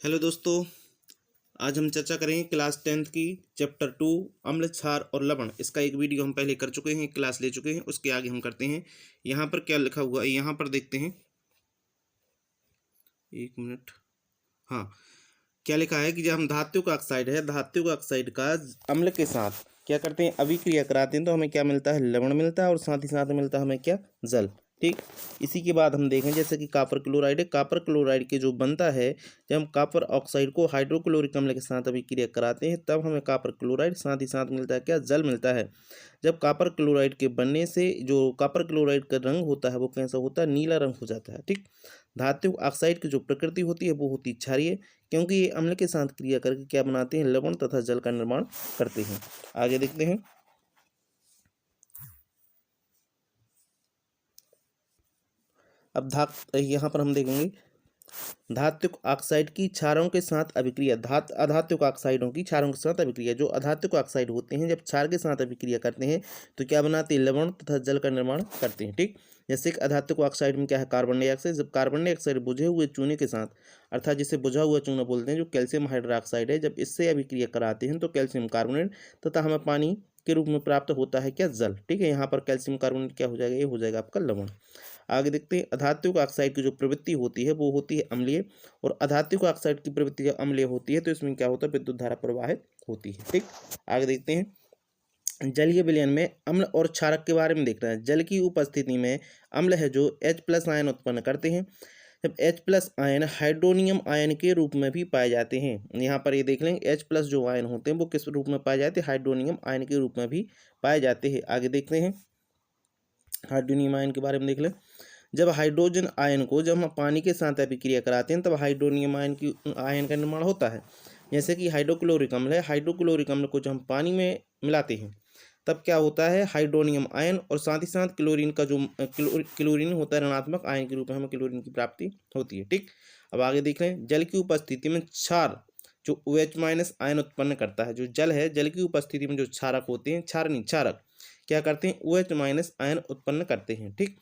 Hello दोस्तों, आज हम चर्चा करेंगे क्लास 10th की चैप्टर 2 अम्ल, क्षार और लवण। इसका एक वीडियो हम पहले कर चुके हैं, क्लास ले चुके हैं। उसके आगे हम करते हैं। यहाँ पर क्या लिखा हुआ है, यहाँ पर देखते हैं। एक मिनट। हाँ, क्या लिखा है कि जब हम धात्विक ऑक्साइड है, धात्विक ऑक्साइड का अम्ल के साथ क्या करते हैं, अभिक्रिया कराते हैं तो हमें क्या मिलता है, लवण मिलता है और साथ ही साथ मिलता है हमें क्या, जल। ठीक। इसी के बाद हम देखें जैसे कि कापर क्लोराइड है, कापर क्लोराइड के जो बनता है, जब हम कापर ऑक्साइड को हाइड्रोक्लोरिक अम्ल के साथ अभिक्रिया कराते हैं तब हमें कापर क्लोराइड, साथ ही साथ मिलता है क्या, जल मिलता है। जब कापर क्लोराइड के बनने से जो कापर क्लोराइड का रंग होता है वो कैसा होता है, नीला रंग हो जाता है। ठीक। धात्विक ऑक्साइड की जो प्रकृति होती है वो होती क्षारीय, क्योंकि ये अम्ल के साथ क्रिया करके क्या बनाते हैं, लवण तथा जल का निर्माण करते हैं। आगे देखते हैं। अब यहाँ पर हम देखेंगे धात्विक ऑक्साइड की क्षारों के साथ अभिक्रिया, अधात्विक ऑक्साइडों की क्षारों के साथ अभिक्रिया। जो अधात्विक ऑक्साइड होते हैं जब क्षार के साथ अभिक्रिया करते हैं तो क्या बनाते हैं, लवण तथा जल का निर्माण करते हैं। ठीक। जैसे कि अधात्विक ऑक्साइड में क्या है, कार्बन डाइऑक्साइड। जब कार्बन डाइऑक्साइड बुझे हुए चूने के साथ, अर्थात जिसे बुझा हुआ चूना बोलते हैं, जो कैल्शियम हाइड्रोक्साइड है, जब इससे अभिक्रिया कराते हैं तो कैल्शियम कार्बोनेट तथा हमें पानी के रूप में प्राप्त होता है क्या, जल। ठीक है। यहाँ पर कैल्शियम कार्बोनेट क्या हो जाएगा, ये हो जाएगा आपका लवण। आगे देखते हैं। अधात्विक ऑक्साइड की जो प्रवृत्ति होती है वो होती है अम्लीय, और अधात्विक ऑक्साइड की प्रवृत्ति जब अम्लीय होती है तो इसमें क्या होता है, विद्युत धारा प्रवाहित होती है। ठीक। आगे देखते हैं। जलीय विलयन में अम्ल और क्षारक के बारे में देख रहे हैं। जल की उपस्थिति में अम्ल है जो H+ आयन उत्पन्न करते हैं। जब H+ आयन हाइड्रोनियम आयन के रूप में भी पाए जाते हैं। यहाँ पर ये देख लेंगे H+ जो आयन होते हैं वो किस रूप में पाए जाते हैं, हाइड्रोनियम आयन के रूप में भी पाए जाते हैं। आगे देखते हैं। हाइड्रोनियम आयन के बारे में देख लें। जब हाइड्रोजन आयन को जब हम पानी के साथ अभिक्रिया कराते हैं तब हाइड्रोनियम आयन का निर्माण होता है। जैसे कि हाइड्रोक्लोरिक अम्ल है, हाइड्रोक्लोरिक अम्ल को जब हम पानी में मिलाते हैं तब क्या होता है, हाइड्रोनियम आयन, और साथ ही साथ क्लोरीन का जो क्लोरीन होता है ऋणात्मक आयन के रूप में हमें क्लोरीन की प्राप्ति होती है। ठीक। अब आगे देख रहे हैं। जल की उपस्थिति में क्षार जो OH- आयन उत्पन्न करता है। जो जल है, जल की उपस्थिति में जो क्षारक होते हैं, क्षार नहीं क्षारक क्या करते हैं, OH- आयन उत्पन्न करते हैं। ठीक।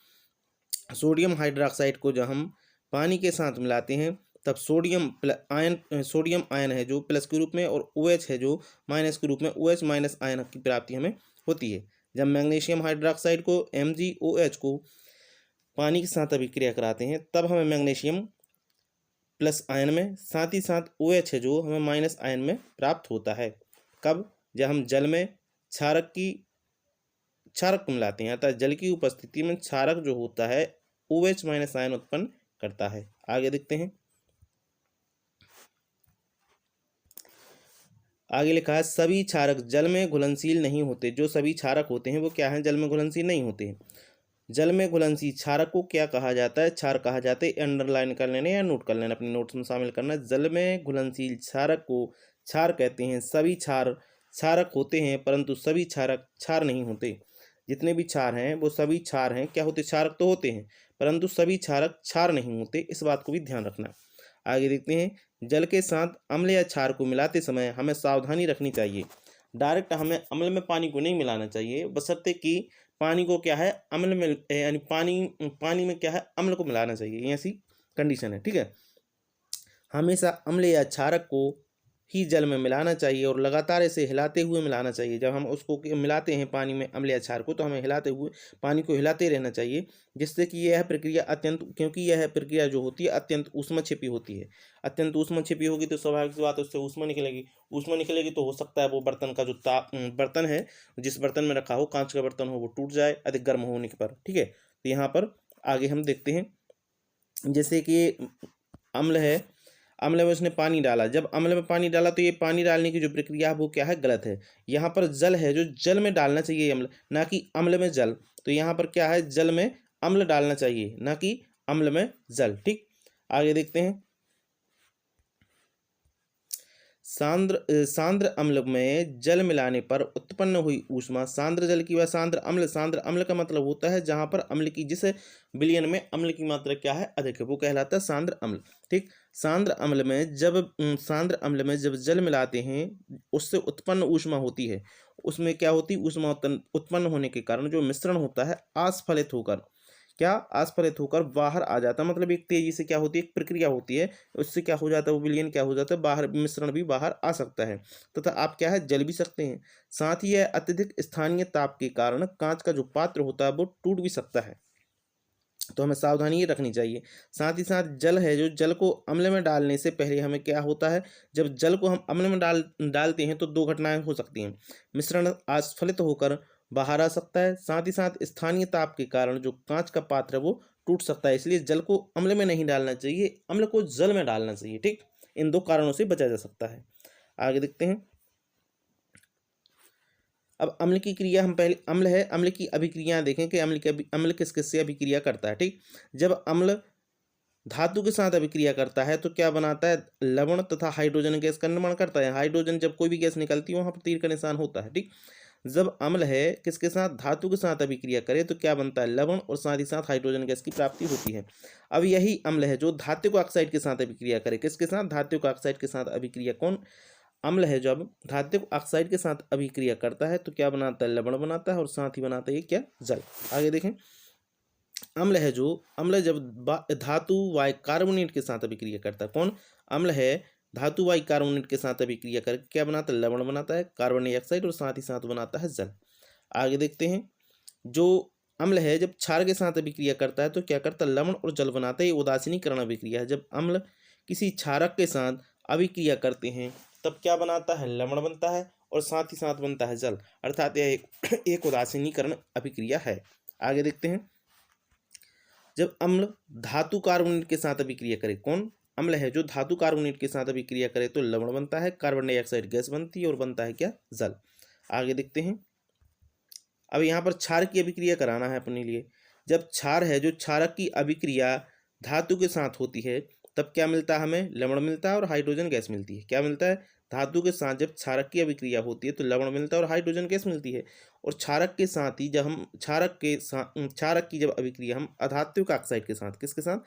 सोडियम हाइड्रोक्साइड को जब हम पानी के साथ मिलाते हैं तब सोडियम आयन है जो प्लस के रूप में, और OH है जो माइनस के रूप में, OH- आयन की प्राप्ति हमें होती है। जब मैग्नीशियम हाइड्रोक्साइड को MgOH को पानी के साथ अभिक्रिया कराते हैं तब हमें मैग्नीशियम प्लस आयन में, साथ ही साथ OH है जो हमें माइनस आयन में प्राप्त होता है। कब, जब हम जल में क्षारक को मिलाते हैं, अर्थात जल की उपस्थिति में क्षारक जो होता है OH- आयन उत्पन्न करता है। आगे देखते हैं। आगे लिखा है सभी क्षारक जल में घुलनशील नहीं होते। जो सभी क्षारक होते हैं वो क्या है, जल में घुलनशील नहीं होते हैं। जल में घुलनशील क्षारक को क्या कहा जाता है, क्षार कहा जाता है। अंडरलाइन कर लेना या नोट कर लेना, अपने नोट्स में शामिल करना। जल में घुलनशील क्षारक को क्षार कहते हैं। सभी क्षार क्षारक होते हैं परंतु सभी क्षारक क्षार नहीं होते। जितने भी क्षार हैं वो सभी क्षार हैं, क्या होते, क्षारक तो होते हैं परंतु सभी क्षारक क्षार नहीं होते। इस बात को भी ध्यान रखना। आगे देखते हैं। जल के साथ अम्ल या क्षार को मिलाते समय हमें सावधानी रखनी चाहिए। डायरेक्ट हमें अम्ल में पानी को नहीं मिलाना चाहिए, बशर्ते कि पानी को क्या है, अम्ल में, यानी पानी में क्या है, अम्ल को मिलाना चाहिए। ये ऐसी कंडीशन है। ठीक है। हमेशा अम्ल या क्षारक को ही जल में मिलाना चाहिए और लगातार इसे हिलाते हुए मिलाना चाहिए। जब हम उसको मिलाते हैं पानी में अम्ल या क्षार को तो हमें हिलाते हुए पानी को हिलाते रहना चाहिए, जिससे कि यह प्रक्रिया क्योंकि यह प्रक्रिया जो होती है अत्यंत ऊष्मा छिपी होती है। अत्यंत ऊष्मा छिपी होगी तो स्वाभाविक सी बात है उससे ऊष्मा निकलेगी। ऊष्मा निकलेगी तो हो सकता है वो बर्तन का जो बर्तन है, जिस बर्तन में रखा हो, कांच का बर्तन हो, वो टूट जाए अधिक गर्म होने पर। ठीक है। तो यहाँ पर आगे हम देखते हैं। जैसे कि अम्ल है, अम्ल में उसने पानी डाला, जब अम्ल में पानी डाला तो ये पानी डालने की जो प्रक्रिया है वो क्या है, गलत है। यहाँ पर जल है, जो जल में डालना चाहिए अम्ल, ना कि अम्ल में जल। तो यहाँ पर क्या है, जल में अम्ल डालना चाहिए ना कि अम्ल में जल। ठीक। आगे देखते हैं। सांद्र अम्ल में जल मिलाने पर उत्पन्न हुई ऊष्मा सांद्र जल की व सांद्र अम्ल का मतलब होता है जहां पर अम्ल की, जिस विलयन में अम्ल की मात्रा क्या है, अधिक है, वो कहलाता है सांद्र अम्ल। ठीक। सांद्र अम्ल में जब जल मिलाते हैं उससे उत्पन्न ऊष्मा होती है। उसमें क्या होती है, ऊष्मा उत्पन्न होने के कारण जो मिश्रण होता है आस्फलित होकर क्या आस्फलित होकर बाहर आ जाता है, मतलब एक तेजी से क्या होती है, एक प्रक्रिया होती है, उससे क्या हो जाता है, वो विलयन क्या हो जाता है, बाहर मिश्रण भी बाहर आ सकता है तथा आप क्या है, जल भी सकते हैं। साथ ही यह अत्यधिक स्थानीय ताप के कारण कांच का जो पात्र होता है वो टूट भी सकता है, तो हमें सावधानी ये रखनी चाहिए। साथ ही साथ जल है, जो जल को अम्ल में डालने से पहले हमें क्या होता है, जब जल को हम अम्ल में डालते हैं तो दो घटनाएं हो सकती हैं। मिश्रण आस्फलित होकर बाहर आ सकता है, साथ ही साथ स्थानीय ताप के कारण जो कांच का पात्र है वो टूट सकता है। इसलिए जल को अम्ल में नहीं डालना चाहिए, अम्ल को जल में डालना चाहिए। ठीक, इन दो कारणों से बचा जा सकता है। आगे देखते हैं। अब अम्ल की क्रिया, हम पहले अम्ल है, अम्ल की अभिक्रियाएं देखें कि अम्ल किस किस से अभिक्रिया करता है। ठीक, जब अम्ल धातु के साथ अभिक्रिया करता है तो क्या बनाता है, लवण तथा हाइड्रोजन गैस का निर्माण करता है। हाइड्रोजन, जब कोई भी गैस निकलती है वहां पर तीर का निशान होता है। ठीक, जब अम्ल है किसके साथ, धातु के साथ अभिक्रिया करे तो क्या बनता है, लवण, और साथ ही साथ हाइड्रोजन गैस की प्राप्ति होती है। अब यही अम्ल है जो धात्विक ऑक्साइड के साथ अभिक्रिया करे, किसके साथ, धात्विक ऑक्साइड के साथ अभिक्रिया। कौन अम्ल है जब धात्विक ऑक्साइड के साथ अभिक्रिया करता है तो क्या बनाता है, लवण बनाता है, और साथ ही बनाता है ये क्या, जल। आगे देखें। अम्ल है जो, अम्ल जब धातु वाई कार्बोनेट के साथ अभिक्रिया करता है, कौन, अम्ल है धातु वाई कार्बोनेट के साथ अभिक्रिया करके क्या बनाता है, लवण बनाता है, कार्बन डाइऑक्साइड, और साथ ही साथ बनाता है जल। आगे देखते हैं। जो अम्ल है जब क्षार के साथ अभिक्रिया करता है तो क्या करता है, लवण और जल बनाता है। ये उदासीनीकरण अभिक्रिया है। जब अम्ल किसी क्षारक के साथ अभिक्रिया करते हैं तब क्या बनाता है, लवण बनता है, और साथ ही साथ बनता है जल, अर्थात यह एक उदासीनीकरण अभिक्रिया है। आगे देखते हैं। जब अम्ल धातु कार्बोनेट के साथ अभिक्रिया करे, कौन, अम्ल है जो धातु कार्बोनेट के साथ अभिक्रिया करे तो लवण बनता है, कार्बन डाइऑक्साइड गैस बनती है, और बनता है क्या, जल। आगे देखते हैं। अब यहाँ पर क्षार की अभिक्रिया कराना है अपने लिए। जब क्षार है जो क्षारक की अभिक्रिया धातु के साथ होती है तब क्या मिलता है, हमें लवण मिलता है और हाइड्रोजन गैस मिलती है। क्या मिलता है, धातु के साथ जब क्षारक की अभिक्रिया होती है तो लवण मिलता है और हाइड्रोजन गैस मिलती है। और क्षारक के साथ ही जब हम क्षारक की जब अभिक्रिया हम अधात्विक ऑक्साइड के साथ, किसके साथ,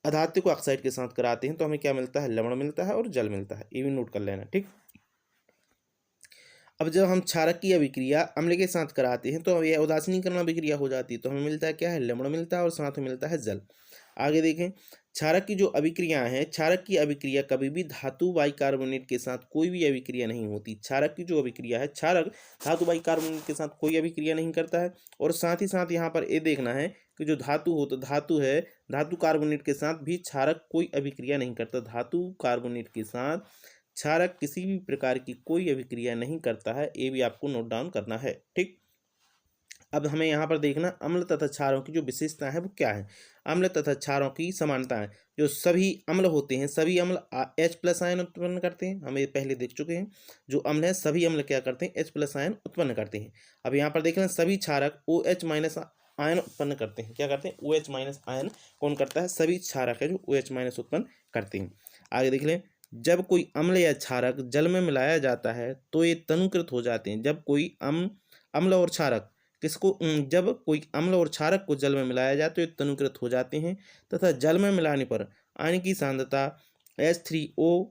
अधात्विक ऑक्साइड के साथ कराते हैं तो हमें क्या मिलता है, लवण मिलता है और जल मिलता है। ये भी नोट कर लेना। ठीक, अब जब हम क्षारक की अभिक्रिया अम्ल के साथ कराते हैं तो यह उदासीनीकरण अभिक्रिया हो जाती है, तो हमें मिलता है क्या है, लवण मिलता है और साथ में मिलता है जल। आगे देखें। क्षारक की जो अभिक्रियाएं हैं, क्षारक की अभिक्रिया कभी भी धातु बाइकार्बोनेट के साथ कोई भी अभिक्रिया नहीं होती। क्षारक की जो अभिक्रिया है, क्षारक धातु बाइकार्बोनेट के साथ कोई अभिक्रिया नहीं करता है। और साथ ही साथ यहाँ पर ये देखना है कि जो धातु हो, तो धातु है, धातु कार्बोनेट के साथ भी क्षारक कोई अभिक्रिया नहीं करता। धातु कार्बोनेट के साथ क्षारक किसी भी प्रकार की कोई अभिक्रिया नहीं करता है, ये भी आपको नोट डाउन करना है। ठीक, अब हमें यहाँ पर देखना अम्ल तथा क्षारों की जो विशेषता है वो क्या है। अम्ल तथा क्षारों की समानताएं, जो सभी अम्ल होते हैं, सभी अम्ल H+ आयन उत्पन्न करते हैं, हम ये पहले देख चुके हैं। जो अम्ल है सभी अम्ल क्या करते हैं, H+ आयन उत्पन्न करते हैं। अब यहाँ पर देख लें सभी क्षारक OH- आयन उत्पन्न करते हैं। क्या करते हैं, OH- आयन कौन करता है, सभी क्षारक है जो OH- उत्पन्न करते हैं। आगे देख लें। जब कोई अम्ल या क्षारक जल में मिलाया जाता है तो ये तनुकृत हो जाते हैं। जब कोई अम्ल और क्षारक जब कोई अम्ल और क्षारक को जल में मिलाया जाए तो ये तनुकृत हो जाते हैं तथा जल में मिलाने पर आयन की सांद्रता H3O+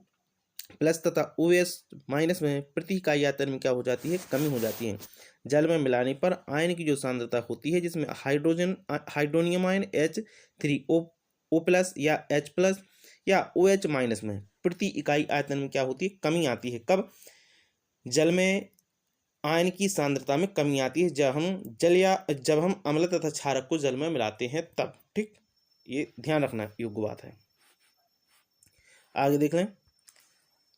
तथा OH- में प्रति इकाई आयतन में क्या हो जाती है, कमी हो जाती है। जल में मिलाने पर आयन की जो सांद्रता होती है, जिसमें हाइड्रोनियम आयन H3O+ या H+ या OH- में प्रति इकाई आयतन में क्या होती है, कमी आती है। कब, जल में आयन की सांद्रता में कमी आती है जब हम अम्ल तथा क्षारक को जल में मिलाते हैं तब। ठीक, ये ध्यान रखना योग्य बात है। आगे देख लें।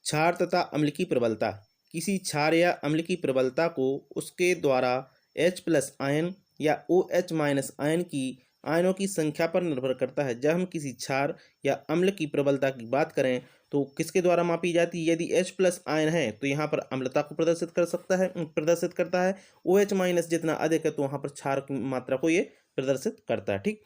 क्षार तथा अम्ल की प्रबलता। किसी क्षार या अम्ल की प्रबलता को उसके द्वारा H+ आयन या OH- आयन की आयनों की संख्या पर निर्भर करता है। जब हम किसी क्षार या अम्ल की प्रबलता की बात करें तो किसके द्वारा मापी जाती है, यदि H+ आयन है तो यहाँ पर अम्लता को प्रदर्शित करता है। OH- जितना अधिक है तो वहाँ पर क्षार की मात्रा को ये प्रदर्शित करता है। ठीक,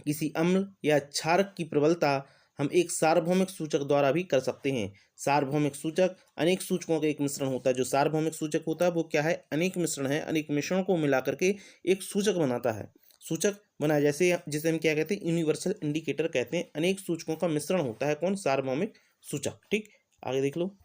किसी अम्ल या क्षारक की प्रबलता हम एक सार्वभौमिक सूचक द्वारा भी कर सकते हैं। सार्वभौमिक सूचक अनेक सूचकों का एक मिश्रण होता है। जो सार्वभौमिक सूचक होता है वो क्या है, अनेक मिश्रण है, अनेक मिश्रणों को मिला करके एक सूचक बनाता है। सूचक बना जैसे जिसे हम क्या कहते हैं, यूनिवर्सल इंडिकेटर कहते हैं। अनेक सूचकों का मिश्रण होता है कौन, सार्वभौमिक सूचक। ठीक, आगे देख लो।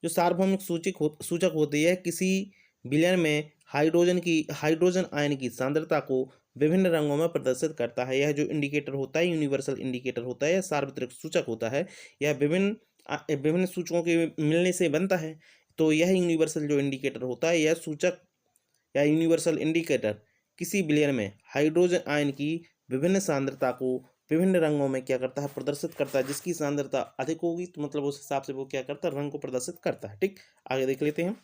जो सार्वभौमिक सूचक होती है, किसी विलयन में हाइड्रोजन आयन की सांद्रता को विभिन्न रंगों में प्रदर्शित करता है। यह जो इंडिकेटर होता है, यूनिवर्सल इंडिकेटर होता है, यह सार्वत्रिक सूचक होता है। यह विभिन्न सूचकों के मिलने से बनता है। तो यह यूनिवर्सल जो इंडिकेटर होता है, यह सूचक या यूनिवर्सल इंडिकेटर किसी विलयन में हाइड्रोजन आयन की विभिन्न सांद्रता को विभिन्न रंगों में क्या करता है, प्रदर्शित करता है। जिसकी सांद्रता अधिक होगी तो मतलब उस हिसाब से वो क्या करता है, रंग को प्रदर्शित करता है। ठीक, आगे देख लेते हैं।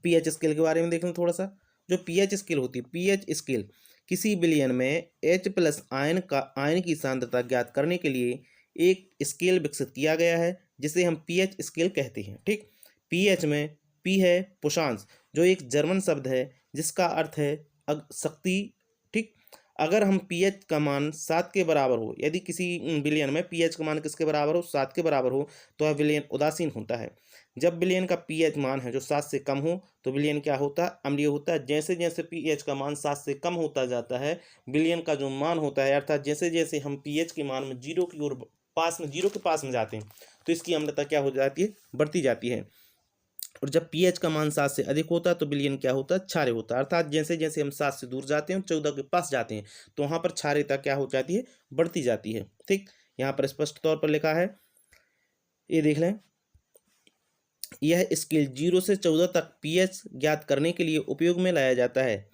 पीएच स्केल के बारे में देख लें थोड़ा सा। जो पीएच स्केल होती है, पीएच स्केल किसी विलयन में H+ आयन की सांद्रता ज्ञात करने के लिए एक स्केल विकसित किया गया है, जिसे हम पीएच स्केल कहते हैं। ठीक, पीएच में पी है पुशांश, जो एक जर्मन शब्द है जिसका अर्थ है शक्ति। ठीक, अगर हम पीएच का मान 7 के बराबर हो, यदि किसी विलयन में पीएच का मान किसके बराबर हो, 7 के बराबर हो, तो वह विलयन उदासीन होता है। जब विलयन का पीएच मान है जो 7 से कम हो, तो विलयन क्या होता है, अम्लीय होता है। जैसे जैसे पीएच का मान 7 से कम होता जाता है, विलयन का जो मान होता है, अर्थात जैसे जैसे हम पीएच के मान में जीरो की ओर जीरो के पास में जाते हैं, तो इसकी अम्लता क्या हो जाती है, बढ़ती जाती है। और जब पीएच का मान 7 से अधिक होता है तो विलयन क्या होता है, क्षारीय होता है। अर्थात जैसे जैसे हम 7 से दूर जाते हैं, 14 के पास जाते हैं, तो वहां पर क्षारीयता क्या हो जाती है, बढ़ती जाती है। ठीक, यहाँ पर स्पष्ट तौर पर लिखा है, ये देख लें। यह स्केल 0 से 14 तक पीएच ज्ञात करने के लिए उपयोग में लाया जाता है।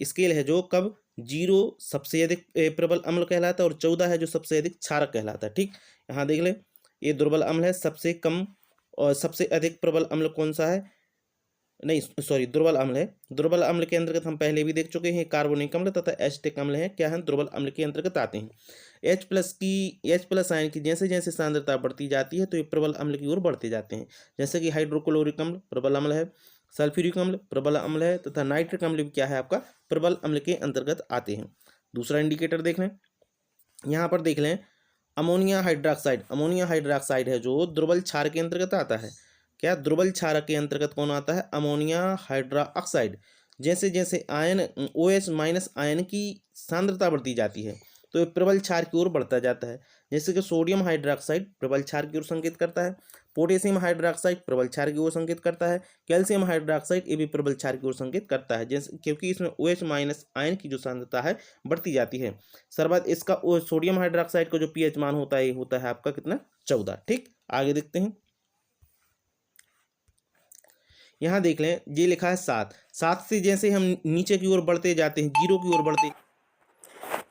स्केल है जो कब 0 सबसे अधिक प्रबल अम्ल कहलाता है और 14 है जो सबसे अधिक क्षारक कहलाता है। ठीक, यहाँ देख लें, ये दुर्बल अम्ल है, सबसे कम और सबसे अधिक प्रबल अम्ल कौन सा है, नहीं सॉरी, दुर्बल अम्ल है। दुर्बल अम्ल के अंतर्गत हम पहले भी देख चुके हैं, कार्बोनिक अम्ल तथा एसिटिक अम्ल है, क्या है, दुर्बल अम्ल के अंतर्गत आते हैं। H+ आयन की जैसे जैसे सांद्रता बढ़ती जाती है तो ये प्रबल अम्ल की ओर बढ़ते जाते हैं। जैसे कि हाइड्रोक्लोरिक अम्ल प्रबल अम्ल है, सल्फ्यूरिक अम्ल प्रबल अम्ल है तथा नाइट्रिक अम्ल भी क्या है, आपका प्रबल अम्ल के अंतर्गत आते हैं। दूसरा इंडिकेटर देख लें, यहाँ पर देख लें, अमोनिया हाइड्रोक्साइड है जो दुर्बल क्षार के अंतर्गत आता है। क्या, दुर्बल क्षार के अंतर्गत कौन आता है, अमोनिया हाइड्रोक्साइड। जैसे जैसे OH- आयन की सांद्रता बढ़ती जाती है तो ये प्रबल क्षार की ओर बढ़ता जाता है। जैसे कि सोडियम हाइड्रोक्साइड प्रबल क्षार की ओर संकेत करता है, पोटेशियम हाइड्रोक्साइड प्रबल क्षार की ओर संकेत करता है, कैल्शियम हाइड्रोक्साइड ये भी प्रबल क्षार की ओर संकेत करता है। जैसे क्योंकि इसमें OH- आयन की जो सांद्रता है बढ़ती जाती है। सर्वाधिक इसका सोडियम हाइड्रोक्साइड का जो पीएच मान होता है, ये होता है आपका कितना, 14। ठीक, आगे देखते हैं। यहाँ देख लें, ये लिखा है 7 से जैसे हम नीचे की ओर बढ़ते जाते हैं, 0 की ओर बढ़ते,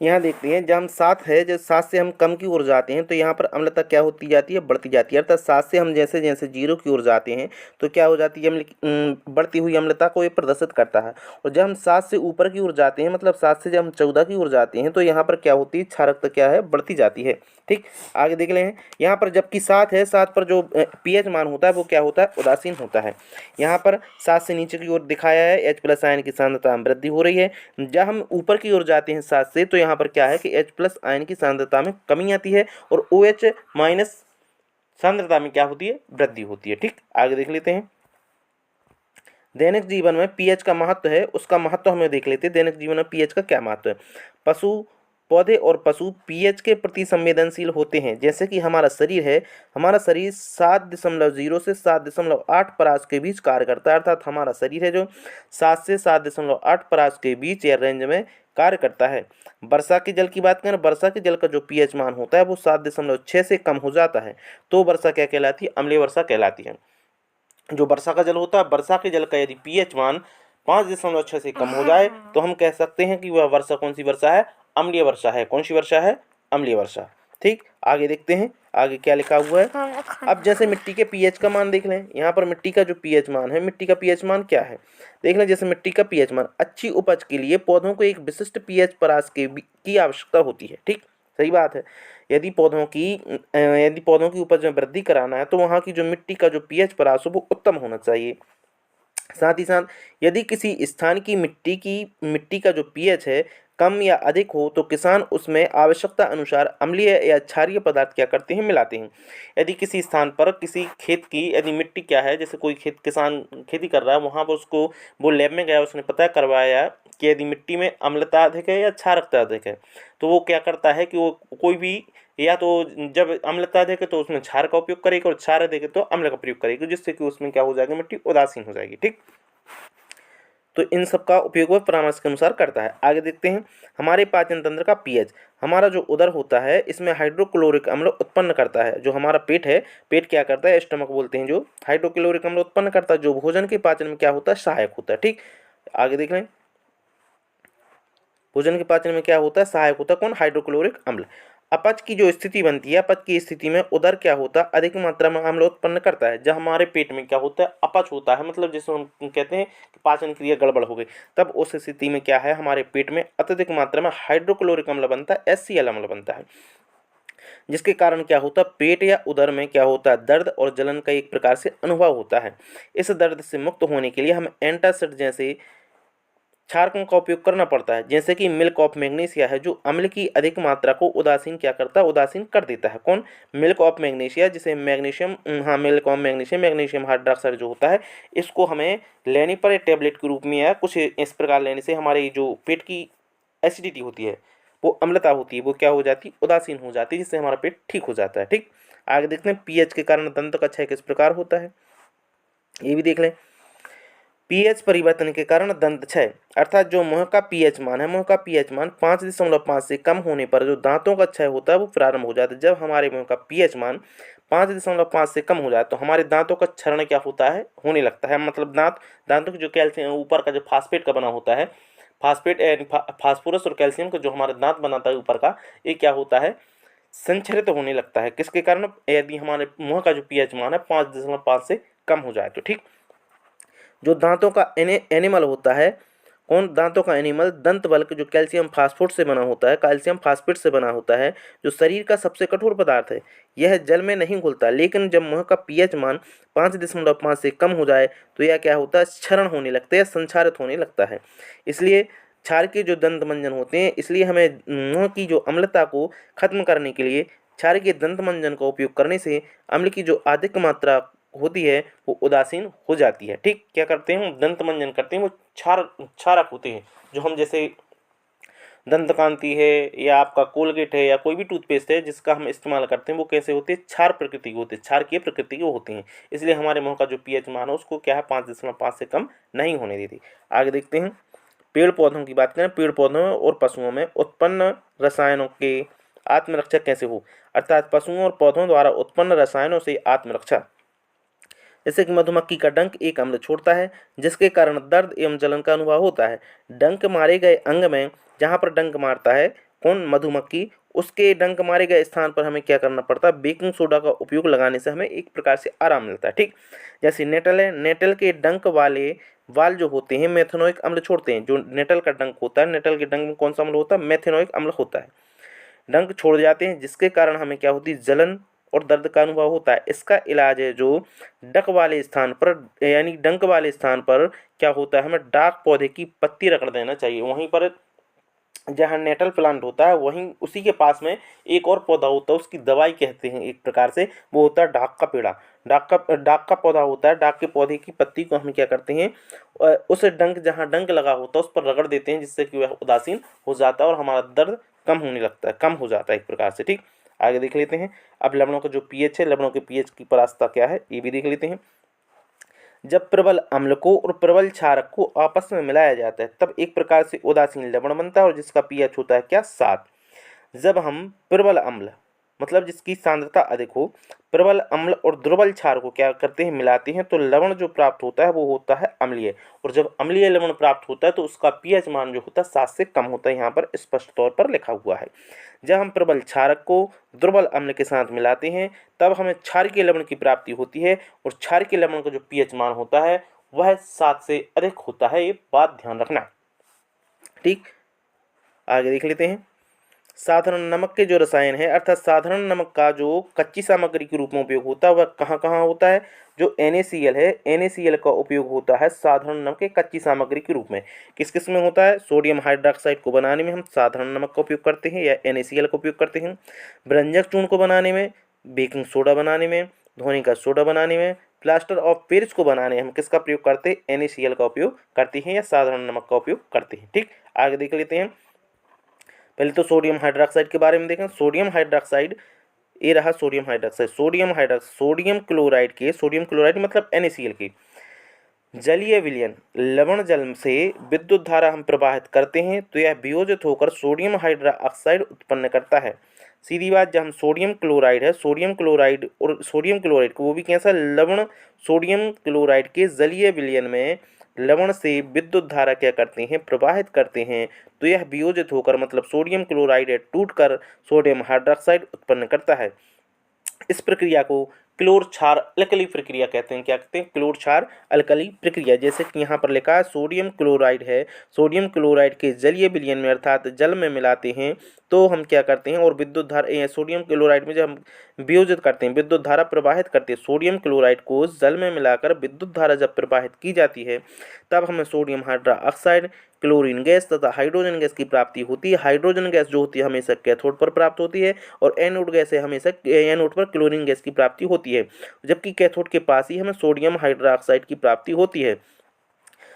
यहाँ देखते हैं जब हम 7 है, जब 7 से हम कम की ओर जाते हैं तो यहाँ पर अम्लता क्या होती जाती है, बढ़ती जाती है। अर्थात 7 से हम जैसे जैसे 0 की ओर जाते हैं तो क्या हो जाती है, बढ़ती हुई अम्लता को ये प्रदर्शित करता है। और जब हम 7 से ऊपर की ओर जाते हैं, मतलब 7 से जब हम 14 की ओर जाते हैं, तो यहाँ पर क्या होती है, क्षारकता क्या है, बढ़ती जाती है। ठीक, आगे देख लें, यहाँ पर जबकि 7 है, 7 पर जो पीएच मान होता है वो क्या होता है, उदासीन होता है। यहाँ पर 7 से नीचे की ओर दिखाया है, H+ आयन की सांद्रता में वृद्धि हो रही है। जब हम ऊपर की ओर जाते हैं 7 से, तो यहाँ पर क्या है कि H+ आयन की सांद्रता में कमी आती है और OH- सांद्रता में क्या होती है, वृद्धि होती है। ठीक, आगे देख लेते हैं। दैनिक जीवन में पीएच का महत्व है, उसका महत्व हमें देख लेते हैं। दैनिक जीवन में पीएच का क्या महत्व है। पौधे और पशु पीएच के प्रति संवेदनशील होते हैं। जैसे कि हमारा शरीर है, हमारा शरीर 7.0 से 7.8 परास के बीच कार्य करता है। अर्थात हमारा शरीर है जो 7 से 7.8 परास के बीच या रेंज में कार्य करता है। वर्षा के जल की बात करें, वर्षा के जल का जो पीएच मान होता है वो 7.6 से कम हो जाता है, तो वर्षा क्या कहलाती है, अम्लीय वर्षा कहलाती है। जो वर्षा का जल होता है, वर्षा के जल का यदि पीएच मान 5.6 से कम हो जाए तो हम कह सकते हैं कि वह वर्षा कौन सी वर्षा है, अम्लीय वर्षा है। कौन सी वर्षा है, अम्लीय वर्षा। ठीक, आगे देखते हैं आगे क्या लिखा हुआ है। अब जैसे मिट्टी के पीएच का मान देख लें, यहाँ पर मिट्टी का जो पीएच मान है, मिट्टी का पीएच मान क्या है देख लें। जैसे मिट्टी का पीएच मान, अच्छी उपज के लिए पौधों को एक विशिष्ट पीएच परास की आवश्यकता होती है। ठीक, सही बात है। यदि पौधों की उपज में वृद्धि कराना है तो वहाँ की जो मिट्टी का जो पीएच परास हो वो उत्तम होना चाहिए। साथ ही साथ यदि किसी स्थान की मिट्टी का जो पीएच है कम या अधिक हो तो किसान उसमें आवश्यकता अनुसार अम्लीय या क्षारीय पदार्थ क्या करते हैं, मिलाते हैं। यदि किसी स्थान पर किसी खेत की यदि मिट्टी क्या है, जैसे कोई किसान खेती कर रहा है, वहाँ पर उसको वो लैब में गया, उसने पता करवाया कि यदि मिट्टी में अम्लता अधिक है या क्षारकता अधिक है, तो वो क्या करता है कि वो कोई भी या तो जब अम्लता अधिक है तो उसमें क्षार का उपयोग करेगा और क्षार अधिक है तो अम्ल का प्रयोग करेगा, जिससे कि उसमें क्या हो जाएगा, मिट्टी उदासीन हो जाएगी। ठीक, तो इन सब का उपयोग वह परामर्श के अनुसार करता है। आगे देखते हैं हमारे पाचन तंत्र का पीएच। हमारा जो उदर होता है इसमें हाइड्रोक्लोरिक अम्ल उत्पन्न करता है। जो हमारा पेट है, पेट क्या करता है, स्टमक बोलते हैं, जो हाइड्रोक्लोरिक अम्ल उत्पन्न करता है, जो भोजन के पाचन में क्या होता है, सहायक होता है। ठीक, आगे देख लें, भोजन के पाचन में क्या होता है, सहायक होता है कौन, हाइड्रोक्लोरिक अम्ल। अपच की जो स्थिति बनती है, अपच की स्थिति में उदर क्या होता है, अधिक मात्रा में अम्ल उत्पन्न करता है। जब हमारे पेट में क्या होता है, अपच होता है, मतलब जिसको हम कहते हैं कि पाचन क्रिया गड़बड़ हो गई, तब उस स्थिति में क्या है, हमारे पेट में अत्यधिक मात्रा में हाइड्रोक्लोरिक अम्ल बनता है, HCl अम्ल बनता है, जिसके कारण क्या होता है, पेट या उदर में क्या होता है, दर्द और जलन का एक प्रकार से अनुभव होता है। इस दर्द से मुक्त होने के लिए हमें एंटासिड जैसे क्षारकों का उपयोग करना पड़ता है, जैसे कि मिल्क ऑफ मैग्नीशिया है, जो अम्ल की अधिक मात्रा को उदासीन क्या करता है, उदासीन कर देता है। कौन, मिल्क ऑफ मैग्नीशिया, जिसे मैग्नीशियम, हाँ, milk of magnesium, magnesium hydroxide जो होता है, इसको हमें लेने पर टेबलेट के रूप में या कुछ इस प्रकार लेने से हमारी जो पेट की एसिडिटी होती है, वो अम्लता होती है, वो क्या हो जाती है, उदासीन हो जाती है, जिससे हमारा पेट ठीक हो जाता है। ठीक, आगे देखते हैं पीएच के कारण दंत का क्षय किस प्रकार होता है, ये भी देख लें। पीएच परिवर्तन के कारण दंत क्षय, अर्थात जो मुंह का पीएच मान है, मुंह का पीएच मान 5.5 से कम होने पर जो दांतों का क्षय होता है वो प्रारंभ हो जाता है। जब हमारे मुंह का पीएच मान 5.5 से कम हो जाए तो हमारे दांतों का क्षरण क्या होता है, होने लगता है। मतलब दांतों की जो कैल्शियम ऊपर का जो फास्फेट का बना होता है, फास्फेट फास्फोरस और कैल्शियम का जो हमारा दांत बनाता है ऊपर का, ये क्या होता है, संक्षरित होने लगता है। किसके कारण, यदि हमारे मुंह का जो पीएच मान है 5.5 से कम हो जाए तो। ठीक, जो दांतों का एनिमल होता है, कौन, दांतों का एनिमल दंत बल्क जो कैल्शियम फास्फोट से बना होता है, कैल्शियम फास्फेट से बना होता है, जो शरीर का सबसे कठोर पदार्थ है। यह जल में नहीं घुलता, लेकिन जब मुंह का पीएच मान 5.5 से कम हो जाए तो यह क्या होता है, क्षरण होने लगता है, संक्षारित होने लगता है। इसलिए क्षार के जो दंत मंजन होते हैं, इसलिए हमें मुंह की जो अम्लता को खत्म करने के लिए क्षार के दंत मंजन का उपयोग करने से अम्ल की जो अधिक मात्रा होती है वो उदासीन हो जाती है। ठीक, क्या करते हैं, हम दंत मंजन करते हैं, वो क्षारक होते हैं, जो हम जैसे दंत कांति है या आपका कोलगेट है या कोई भी टूथपेस्ट है जिसका हम इस्तेमाल करते हैं, वो कैसे होते हैं, क्षार प्रकृति के होते हैं, क्षार की प्रकृति के होते हैं। इसलिए हमारे मुंह का जो पीएच मान है उसको क्या है, 5.5 से कम नहीं होने देती। आगे देखते हैं, पेड़ पौधों की बात करें, पेड़ पौधों और पशुओं में उत्पन्न रसायनों के आत्मरक्षा कैसे हो, अर्थात पशुओं और पौधों द्वारा उत्पन्न रसायनों से आत्मरक्षा। जैसे कि मधुमक्खी का डंक एक अम्ल छोड़ता है, जिसके कारण दर्द एवं जलन का अनुभव होता है। डंक मारे गए अंग में, जहाँ पर डंक मारता है कौन, मधुमक्खी, उसके डंक मारे गए स्थान पर हमें क्या करना पड़ता है, बेकिंग सोडा का उपयोग लगाने से हमें एक प्रकार से आराम मिलता है। ठीक, जैसे नेटल है, नेटल के डंक वाले वाल जो होते हैं मेथनोइक अम्ल छोड़ते हैं। जो नेटल का डंक होता है, नेटल के डंक में कौन सा अम्ल होता है, मेथनोइक अम्ल होता है, डंक छोड़ जाते हैं, जिसके कारण हमें क्या होती है, जलन और दर्द का अनुभव होता है। इसका इलाज है जो डक वाले स्थान पर, यानी डंक वाले स्थान पर क्या होता है, हमें डाक पौधे की पत्ती रगड़ देना चाहिए। वहीं पर जहाँ नेटल प्लांट होता है वहीं उसी के पास में एक और पौधा होता है, उसकी दवाई कहते हैं एक प्रकार से, वो होता है डाक का पेड़ा। डाक का पौधा होता है, डाक के पौधे की पत्ती को हम क्या करते हैं, उस डंक, जहाँ डंक लगा होता है उस पर रगड़ देते हैं, जिससे कि वह उदासीन हो जाता है और हमारा दर्द कम होने लगता है, कम हो जाता है एक प्रकार से। ठीक, आगे देख लेते हैं। अब लवणों का जो पीएच है, लवणों के पीएच की परास्ता क्या है, ये भी देख लेते हैं। जब प्रबल अम्ल को और प्रबल क्षारक को आपस में मिलाया जाता है तब एक प्रकार से उदासीन लवण बनता है, और जिसका पीएच होता है क्या, 7। जब हम प्रबल अम्ल, मतलब जिसकी सांद्रता अधिक हो, प्रबल अम्ल और दुर्बल क्षार को क्या करते हैं, मिलाते हैं, तो लवण जो प्राप्त होता है वो होता है अम्लीय। और जब अम्लीय लवण प्राप्त होता है तो उसका पीएच मान जो होता है 7 से कम होता है, यहाँ पर स्पष्ट तौर पर लिखा हुआ है। जब हम प्रबल क्षारक को दुर्बल अम्ल के साथ मिलाते हैं तब हमें क्षारकीय लवण की प्राप्ति होती है, और क्षारकीय लवण का जो पीएच मान होता है वह 7 से अधिक होता है, ये बात ध्यान रखना। ठीक, आगे देख लेते हैं। साधारण नमक के जो रसायन है, अर्थात साधारण नमक का जो कच्ची सामग्री के रूप में उपयोग होता है वह कहाँ कहाँ होता है, जो NaCl है, NaCl का उपयोग होता है साधारण नमक के कच्ची सामग्री के रूप में। किस किस में होता है, सोडियम हाइड्रोक्साइड को बनाने में हम साधारण नमक का उपयोग करते हैं या NaCl का उपयोग करते हैं, व्यंजक चूर्ण को बनाने में, बेकिंग सोडा बनाने में, धोने का सोडा बनाने में, प्लास्टर ऑफ पेरिस को बनाने हम किसका प्रयोग करते हैं, NaCl का उपयोग करते हैं या साधारण नमक का उपयोग करते हैं। ठीक, आगे देख लेते हैं। पहले तो सोडियम हाइड्रोक्साइड के बारे में देखें। सोडियम हाइड्रोक्साइड, ये रहा सोडियम हाइड्रोक्साइड। सोडियम क्लोराइड के, सोडियम क्लोराइड मतलब NaCl के जलीय विलयन, लवण जल से विद्युत धारा हम प्रवाहित करते हैं तो यह वियोजित होकर सोडियम हाइड्रोक्साइड उत्पन्न करता है। सीधी बात, जब हम सोडियम क्लोराइड है, सोडियम क्लोराइड और सोडियम क्लोराइड को, वो भी कैसा लवण, सोडियम क्लोराइड के जलीय विलयन में लवण से विद्युत धारा क्या करते हैं, प्रवाहित करते हैं, तो यह वियोजित होकर मतलब सोडियम क्लोराइड टूट कर सोडियम हाइड्रोक्साइड उत्पन्न करता है। इस प्रक्रिया को क्लोर क्षार अल्कली प्रक्रिया कहते हैं। क्या कहते हैं? क्लोर क्षार अल्कली प्रक्रिया। जैसे कि यहाँ पर लिखा है सोडियम क्लोराइड है, सोडियम क्लोराइड के जलीय विलयन में अर्थात जल में मिलाते हैं तो हम क्या करते हैं, और विद्युत धारा सोडियम क्लोराइड में जब हम वियोजित करते हैं, विद्युत धारा प्रवाहित करते हैं, सोडियम क्लोराइड को जल में मिलाकर विद्युत धारा जब प्रवाहित की जाती है तब हमें सोडियम हाइड्रोक्साइड, क्लोरीन गैस तथा हाइड्रोजन गैस की प्राप्ति होती है। हाइड्रोजन गैस जो होती है हमेशा कैथोड पर प्राप्त होती है और एनोड गैस है हमेशा एनोड पर क्लोरीन गैस की प्राप्ति होती है, जबकि कैथोड के पास ही हमें सोडियम हाइड्रोक्साइड की प्राप्ति होती है।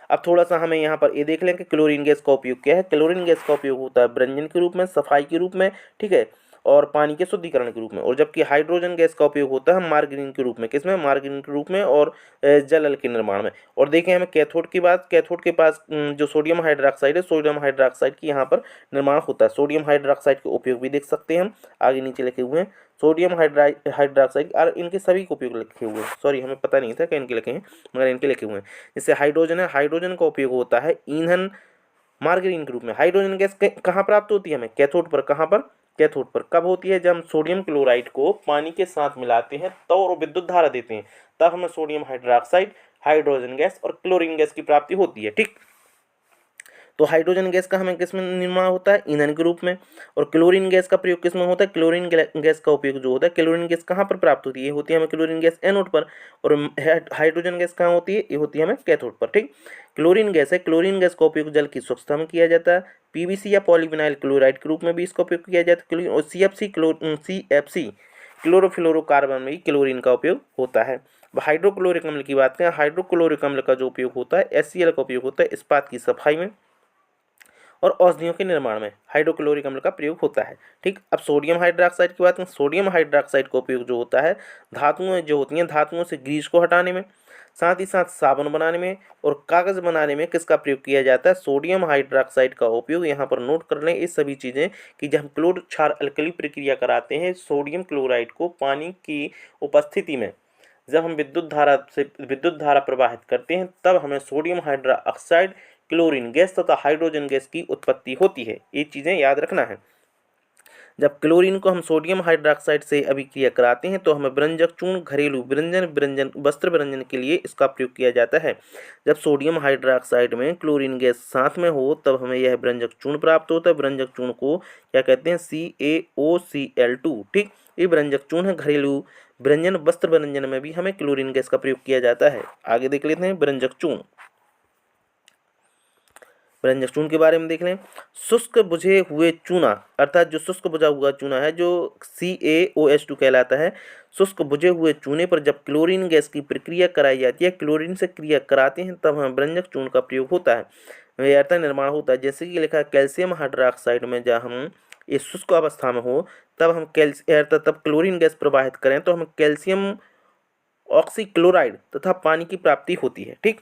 अब थोड़ा सा हमें यहाँ पर ये देख लें कि क्लोरीन गैस का उपयोग क्या है। क्लोरीन गैस का उपयोग होता है व्यंजन के रूप में, सफाई के रूप में, ठीक है, और पानी के शुद्धिकरण के रूप में। और जबकि हाइड्रोजन गैस का उपयोग होता है मार्गरीन के रूप में, किसमें? मार्गरीन के रूप में और जल के निर्माण में। और देखें हमें कैथोड की बात, कैथोड के पास जो सोडियम हाइड्रोक्साइड है, सोडियम हाइड्रोक्साइड की यहाँ पर निर्माण होता है। सोडियम हाइड्रोक्साइड के उपयोग भी देख सकते हैं हम, आगे नीचे लिखे हुए हैं सोडियम हाइड्रोक्साइड, और इनके सभी के उपयोग लिखे हुए हैं। सॉरी, हमें पता नहीं था कि इनके लिखे हैं, मगर इनके लिखे हुए हैं। जैसे हाइड्रोजन है, हाइड्रोजन का उपयोग होता है ईंधन मार्गरीन के रूप में। हाइड्रोजन गैस कहाँ प्राप्त होती है हमें? कैथोड पर। कहाँ पर? कैथोड पर। कब होती है? जब हम सोडियम क्लोराइड को पानी के साथ मिलाते हैं तो और विद्युत धारा देते हैं, तब हमें सोडियम हाइड्रोक्साइड, हाइड्रोजन गैस और क्लोरीन गैस की प्राप्ति होती है। ठीक, तो हाइड्रोजन गैस का हमें किसमें निर्माण होता है? ईंधन के रूप में। और क्लोरीन गैस का प्रयोग किसमें होता है? क्लोरीन गैस का उपयोग जो होता है, क्लोरीन गैस कहाँ पर प्राप्त होती है? ये होती है हमें क्लोरीन गैस एनोड पर। और हाइड्रोजन गैस कहाँ होती है? ये होती है हमें कैथोड पर। ठीक, क्लोरीन गैस है, क्लोरीन गैस का उपयोग जल की स्वच्छता में किया जाता है। पीवीसी या पॉलीविनाइल क्लोराइड के रूप में भी इसका उपयोग किया जाता है। और सीएफसी क्लोरोफ्लोरोकार्बन में भी क्लोरीन का उपयोग होता है। हाइड्रोक्लोरिक अम्ल की बात करें, हाइड्रोक्लोरिक अम्ल का जो उपयोग होता है HCl का उपयोग होता है इस्पात की सफाई में और औषधियों के निर्माण में हाइड्रोक्लोरिक अम्ल का प्रयोग होता है। ठीक, अब सोडियम हाइड्रोक्साइड की बात करें, सोडियम हाइड्रोक्साइड का उपयोग जो होता है धातुएं जो होती हैं, धातुओं से ग्रीस को हटाने में, साथ ही साथ साबुन बनाने में और कागज बनाने में किसका प्रयोग किया जाता है? सोडियम हाइड्रोक्साइड का उपयोग। यहाँ पर नोट कर लें ये सभी चीज़ें कि जब हम क्लोर क्षार अल्कली प्रक्रिया कराते हैं सोडियम क्लोराइड को पानी की उपस्थिति में, जब हम विद्युत धारा प्रवाहित करते हैं तब हमें सोडियम हाइड्रोक्साइड, क्लोरीन गैस तथा हाइड्रोजन गैस की उत्पत्ति होती है। ये चीज़ें याद रखना है। जब क्लोरीन को हम सोडियम हाइड्रोक्साइड से अभिक्रिया कराते हैं तो हमें व्यंजक चूर्ण, घरेलू व्यंजन वस्त्र व्यंजन के लिए इसका प्रयोग किया जाता है। जब सोडियम हाइड्रोक्साइड में क्लोरीन गैस साथ में हो तब हमें यह व्यंजक चूर्ण प्राप्त होता है। व्यंजक चूर्ण को क्या कहते हैं? CaOCl2। ठीक, ये व्यंजक चूर्ण है। घरेलू व्यंजन वस्त्र व्यंजन में भी हमें क्लोरीन गैस का प्रयोग किया जाता है। आगे देख लेते हैं व्यंजक चूर्ण। व्यंजक चूर्ण के बारे में देख लें। शुष्क बुझे हुए चूना, अर्थात जो शुष्क बुझा हुआ चूना है जो CaOH2 कहलाता है, शुष्क बुझे हुए चूने पर जब क्लोरीन गैस की प्रक्रिया कराई जाती है, क्लोरीन से क्रिया कराते हैं तब हमें व्यंजक चूर्ण का प्रयोग होता है, अर्थात निर्माण होता है। जैसे कि लिखा है कैल्शियम हाइड्रोक्साइड में जब हम ये शुष्क अवस्था में हो तब हम तब क्लोरीन गैस प्रवाहित करें तो हमें कैल्शियम ऑक्सीक्लोराइड तथा पानी की प्राप्ति होती है। ठीक,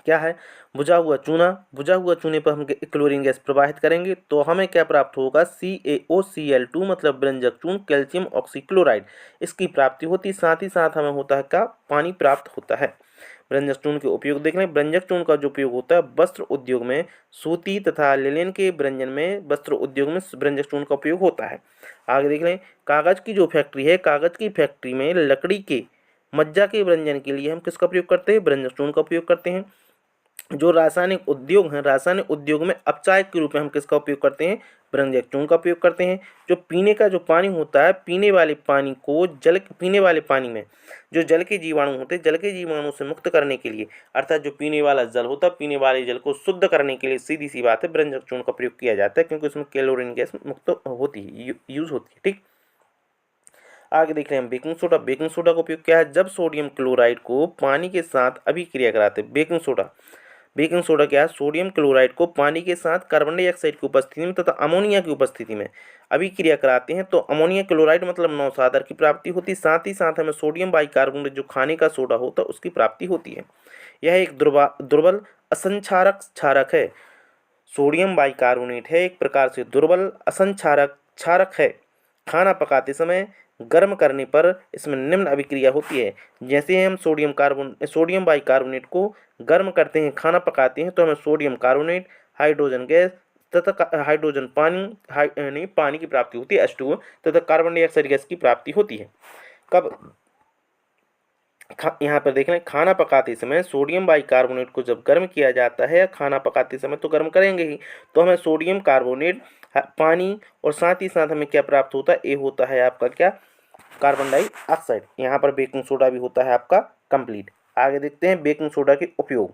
क्या है? बुझा हुआ चूना, बुझा हुआ चूने पर हम क्लोरीन गैस प्रवाहित करेंगे तो हमें क्या प्राप्त होगा? CaOCl2 मतलब व्यंजक चूर्ण, कैल्शियम ऑक्सीक्लोराइड, इसकी प्राप्ति होती। साथ ही साथ हमें होता है क्या? पानी प्राप्त होता है। व्यंजक चूर्ण के उपयोग देख लें। व्यंजक चूर्ण का जो उपयोग होता है वस्त्र उद्योग में, सूती तथा लिनेन के व्यंजन में, वस्त्र उद्योग में व्यंजक चूर्ण का उपयोग होता है। आगे देख लें। कागज की जो फैक्ट्री है, कागज की फैक्ट्री में लकड़ी के मज्जा के व्यंजन के लिए हम किसका प्रयोग करते हैं? व्यंजक चूर्ण का उपयोग करते हैं। जो रासायनिक उद्योग हैं, रासायनिक उद्योग में अपचायक के रूप में हम किसका उपयोग करते हैं? व्यंजक चूर्ण का उपयोग करते हैं। जो पीने का जो पानी होता है, पीने वाले पानी को पीने वाले पानी में जो जल के जीवाणु होते हैं, जल के जीवाणु से मुक्त करने के लिए, अर्थात जो पीने वाला जल होता है, पीने वाले जल को शुद्ध करने के लिए सीधी सी बात है व्यंजक चूर्ण का प्रयोग किया जाता है, क्योंकि उसमें क्लोरीन गैस मुक्त होती है, यूज होती है। ठीक, आगे देख रहे हैं हम बेकिंग सोडा। बेकिंग सोडा का उपयोग क्या है? जब सोडियम क्लोराइड को पानी के साथ अभिक्रिया कराते हैं, बेकिंग सोडा क्या है? सोडियम क्लोराइड को पानी के साथ कार्बन डाइऑक्साइड की उपस्थिति में तथा अमोनिया की उपस्थिति में अभिक्रिया कराते हैं तो अमोनिया क्लोराइड मतलब नौसादर की प्राप्ति होती है। साथ ही साथ हमें सोडियम बाइकार्बोनेट जो खाने का सोडा होता है उसकी प्राप्ति होती है। यह एक दुर्बल असंक्षारक क्षारक है। सोडियम बाइकार्बोनेट है एक प्रकार से दुर्बल असंक्षारक क्षारक है। खाना पकाते समय गर्म करने पर इसमें निम्न अभिक्रिया होती है। जैसे हम सोडियम बाइकार्बोनेट को गर्म करते हैं, खाना पकाते हैं, तो हमें सोडियम कार्बोनेट, हाइड्रोजन गैस तथा हाइड्रोजन पानी की प्राप्ति होती है H2O, तथा कार्बन डाइऑक्साइड गैस की प्राप्ति होती है। कब यहाँ पर देख रहे हैं, खाना पकाते समय सोडियम बाइकार्बोनेट को जब गर्म किया जाता है, खाना पकाते समय तो गर्म करेंगे ही, तो हमें सोडियम कार्बोनेट, पानी और साथ ही साथ हमें क्या प्राप्त होता है, ये होता है आपका क्या, कार्बन डाइऑक्साइड। यहाँ पर बेकिंग सोडा भी होता है आपका कंप्लीट। आगे देखते हैं बेकिंग सोडा के उपयोग।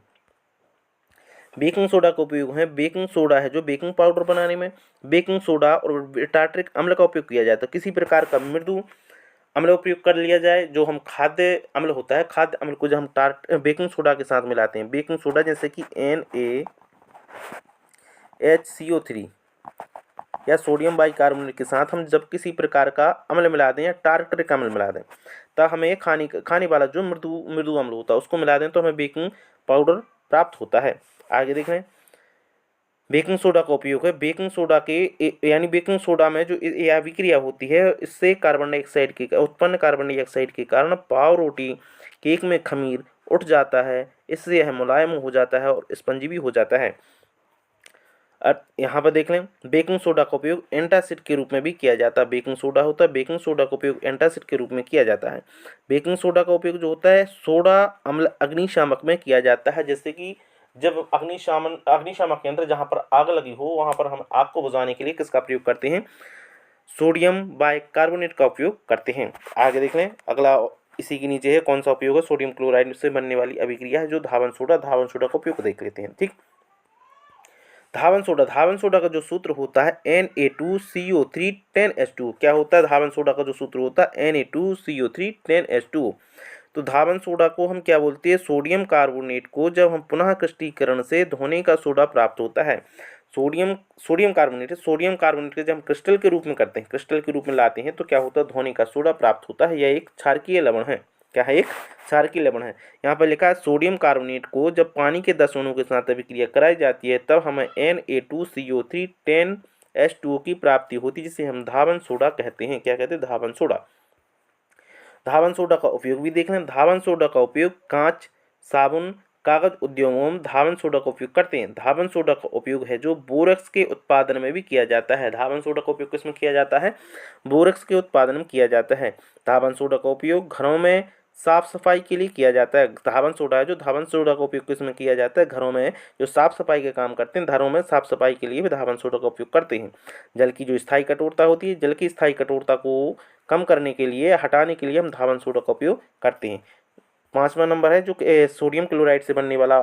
बेकिंग सोडा का उपयोग है, बेकिंग सोडा है जो बेकिंग पाउडर बनाने में बेकिंग सोडा और टार्टरिक अम्ल का उपयोग किया जाता है। किसी प्रकार का मृदु अम्ल उपयोग कर लिया जाए, जो हम खाद्य अम्ल होता है, खाद्य अम्ल को जब हम बेकिंग सोडा के साथ मिलाते हैं, बेकिंग सोडा जैसे कि NaHCO3 या सोडियम बाइकार्बोनेट के साथ हम जब किसी प्रकार का अम्ल मिला दें या टार्टरिक अम्ल मिला दें, तब हमें खाने वाला जो मृदु अम्ल होता है उसको मिला दें तो हमें बेकिंग पाउडर प्राप्त होता है। आगे देख रहे हैं, बेकिंग सोडा का उपयोग है, बेकिंग सोडा के यानी बेकिंग सोडा में जो यह अभिक्रिया होती है, इससे कार्बन डाइऑक्साइड के कारण पाव रोटी केक में खमीर उठ जाता है, इससे यह मुलायम हो जाता है और स्पंजी भी हो जाता है। यहाँ पर देख लें, बेकिंग सोडा का उपयोग एंटासिड के रूप में भी किया जाता है। बेकिंग सोडा होता है, बेकिंग सोडा का उपयोग एंटासिड के रूप में किया जाता है। बेकिंग सोडा का उपयोग जो होता है सोडा अम्ल अग्निशामक में किया जाता है, जैसे कि जब अग्निशामक यंत्र जहाँ पर आग लगी हो, वहाँ पर हम आग को बुझाने के लिए किसका प्रयोग करते हैं, सोडियम बाइकार्बोनेट का उपयोग करते हैं। आगे देख लें, अगला इसी के नीचे है कौन सा उपयोग है, सोडियम क्लोराइड से बनने वाली अभिक्रिया है जो धावन सोडा का उपयोग देख लेते हैं। ठीक, धावन सोडा का जो सूत्र होता है Na2CO3 10H2। क्या होता है धावन सोडा का जो सूत्र होता है, Na2CO3 10H2। तो धावन सोडा को हम क्या बोलते हैं, सोडियम कार्बोनेट को जब हम पुनः क्रिस्टलीकरण से धोने का सोडा प्राप्त होता है, सोडियम कार्बोनेट के जब हम क्रिस्टल के रूप में करते हैं, क्रिस्टल के रूप में लाते हैं, तो क्या होता है, धोने का सोडा प्राप्त होता है। यह एक क्षारकीय लवण है। क्या है, एक क्षारकीय लवण है। यहाँ पर लिखा है सोडियम कार्बोनेट को जब पानी के 10 अणुओं के साथ अभिक्रिया कराई जाती है, तब हमें Na2CO3 10H2O की प्राप्ति होती है, जिसे हम धावन सोडा कहते हैं। क्या कहते हैं, धावन सोडा। धावन सोडा का उपयोग भी देख लें। धावन सोडा का उपयोग कांच, साबुन, कागज उद्योगों में धावन सोडा का उपयोग करते हैं। धावन सोडा का उपयोग है जो बोरक्स के उत्पादन में भी किया जाता है। धावन सोडा का उपयोग किसमें किया जाता है, बोरक्स के उत्पादन में किया जाता है। धावन सोडा का उपयोग घरों में साफ सफाई के लिए किया जाता है। धावन सोडा है जो धावन सोडा का उपयोग किसमें किया जाता है, घरों में जो साफ सफाई के काम करते हैं, घरों में साफ सफाई के लिए भी धावन सोडा का उपयोग करते हैं। जल की जो स्थायी कठोरता होती है, जल की स्थायी कठोरता को कम करने के लिए, हटाने के लिए हम धावन सोडा का उपयोग करते हैं। 5वां नंबर है जो सोडियम क्लोराइड से बनने वाला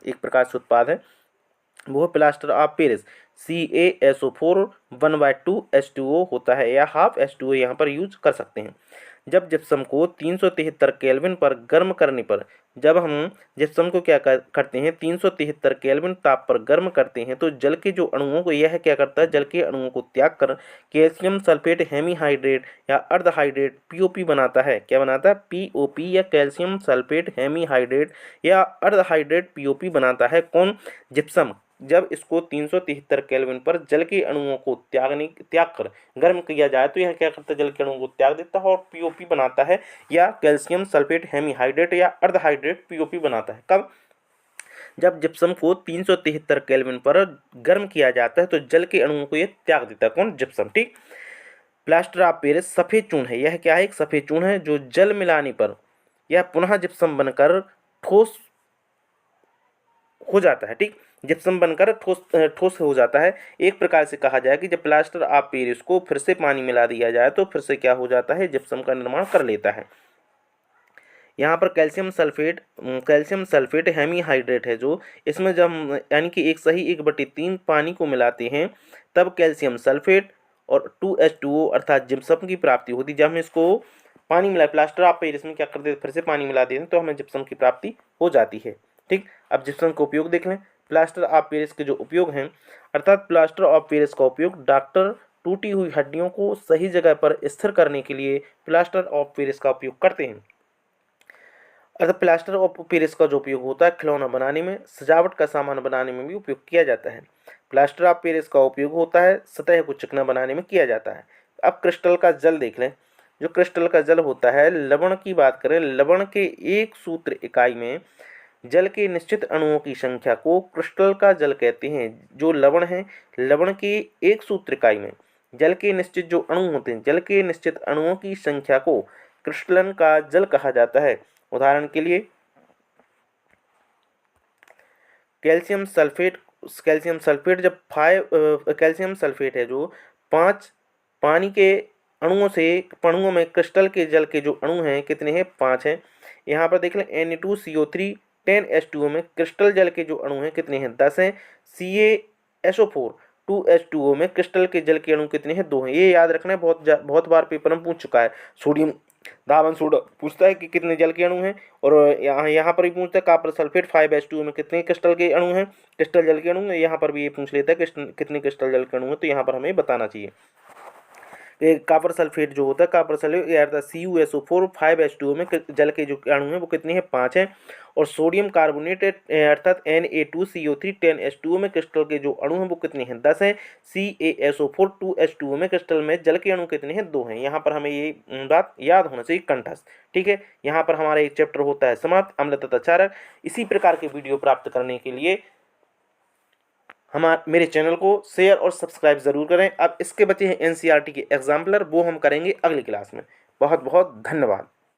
एक प्रकार से उत्पाद है, वो है plaster of Paris. CaSO4 1/2H2O होता है, या हाफ H2O यहाँ पर यूज कर सकते हैं। जब जिप्सम को 373 केल्विन पर गर्म करने पर, जब हम जिप्सम को क्या करते हैं, 373 केल्विन ताप पर गर्म करते हैं, तो जल के जो अणुओं को, यह क्या करता है, जल के अणुओं को त्याग कर कैल्शियम सल्फेट हेमीहाइड्रेट या अर्धहाइड्रेट POP बनाता है। क्या बनाता है, POP या कैल्शियम सल्फेट हेमीहाइड्रेट या अर्धहाइड्रेट POP बनाता है। कौन, जिप्सम। जब इसको 373 केल्विन पर जल के अणुओं को त्याग कर गर्म किया जाए, तो यह क्या करता है, जल के अणुओं को त्याग देता है और POP बनाता है, या कैल्शियम सल्फेट हेमीहाइड्रेट या अर्धहाइड्रेट POP बनाता है। कब, जब जिप्सम को 373 केल्विन पर गर्म किया जाता है, तो जल के अणुओं को यह त्याग देता है। कौन, जिप्सम। ठीक, प्लास्टर ऑफ पेरिस सफेद चून है। यह क्या है, एक सफेद चून है जो जल मिलाने पर यह पुनः जिप्सम बनकर ठोस हो जाता है। ठीक, जिप्सम बनकर ठोस हो जाता है। एक प्रकार से कहा जाए कि जब प्लास्टर ऑफ पेरिस को फिर से पानी मिला दिया जाए, तो फिर से क्या हो जाता है, जिप्सम का निर्माण कर लेता है। यहाँ पर कैल्शियम सल्फेट हेमीहाइड्रेट है जो, इसमें जब हम यानी कि 1/3 पानी को मिलाते हैं, तब कैल्शियम सल्फेट और 2H2O अर्थात जिप्सम की प्राप्ति होती है। जब हम इसको पानी मिला, प्लास्टर ऑफ पेरिस में क्या करते हैं, फिर से पानी मिला देते हैं, तो हमें जिप्सम की प्राप्ति हो जाती है। ठीक, अब जिप्सम का उपयोग देख लें। प्लास्टर ऑफ पेरिस के जो उपयोग हैं, अर्थात प्लास्टर ऑफ पेरिस का उपयोग डॉक्टर टूटी हुई हड्डियों को सही जगह पर स्थिर करने के लिए प्लास्टर ऑफ पेरिस का उपयोग करते हैं। अर्थात प्लास्टर ऑफ पेरिस का जो उपयोग होता है खिलौना बनाने में, सजावट का सामान बनाने में भी उपयोग किया जाता है। प्लास्टर ऑफ पेरिस का उपयोग होता है सतह को चिकना बनाने में किया जाता है। अब क्रिस्टल का जल देख लें। जो क्रिस्टल का जल होता है, लवण की बात करें, लवण के एक सूत्र इकाई में जल के निश्चित अणुओं की संख्या को क्रिस्टल का जल कहते हैं। जो लवण है, लवण की एक सूत्र इकाई में जल के निश्चित जो अणु होते हैं, जल के निश्चित अणुओं की संख्या को क्रिस्टलन का जल कहा जाता है। उदाहरण के लिए कैल्शियम सल्फेट, जब कैल्शियम सल्फेट है जो 5 पानी के अणुओं से, अणुओं में क्रिस्टल के जल के जो अणु हैं कितने हैं, 5 हैं। यहाँ पर देख लें Na2CO3 10H2O में क्रिस्टल जल के जो अणु हैं कितने हैं, 10 हैं। CaSO4 2H2O में क्रिस्टल के जल के अणु कितने हैं, 2 हैं। ये याद रखना है, बहुत बार पेपर में पूछ चुका है। सोडियम दावन सोडा पूछता है कि कितने जल के अणु हैं, और यहाँ पर भी पूछता है कॉपर सल्फेट 5H2O में कितने क्रिस्टल के अणु हैं, क्रिस्टल जल के अणु हैं। यहाँ पर भी ये पूछ लेता है कितने क्रिस्टल जल के अणु हैं, तो यहाँ पर हमें बताना चाहिए। कॉपर सल्फेट जो होता है, कॉपर सल्फेट अर्थात CuSO4 5H2O में जल के जो अणु हैं वो कितने हैं, 5 हैं। और सोडियम कार्बोनेट अर्थात Na2CO3 10H2O में क्रिस्टल के जो अणु हैं वो कितने हैं, 10 हैं। CaSO4 2H2O में क्रिस्टल में जल के अणु कितने हैं, 2 हैं। यहाँ पर हमें ये बात याद होना चाहिए कंठस्थ। ठीक है, यहाँ पर हमारा एक चैप्टर होता है समाप्त, अम्ल तथा क्षारक। इसी प्रकार के वीडियो प्राप्त करने के लिए मेरे चैनल को शेयर और सब्सक्राइब ज़रूर करें। अब इसके बचे हैं NCERT के एग्जाम्पलर, वो हम करेंगे अगली क्लास में। बहुत बहुत धन्यवाद।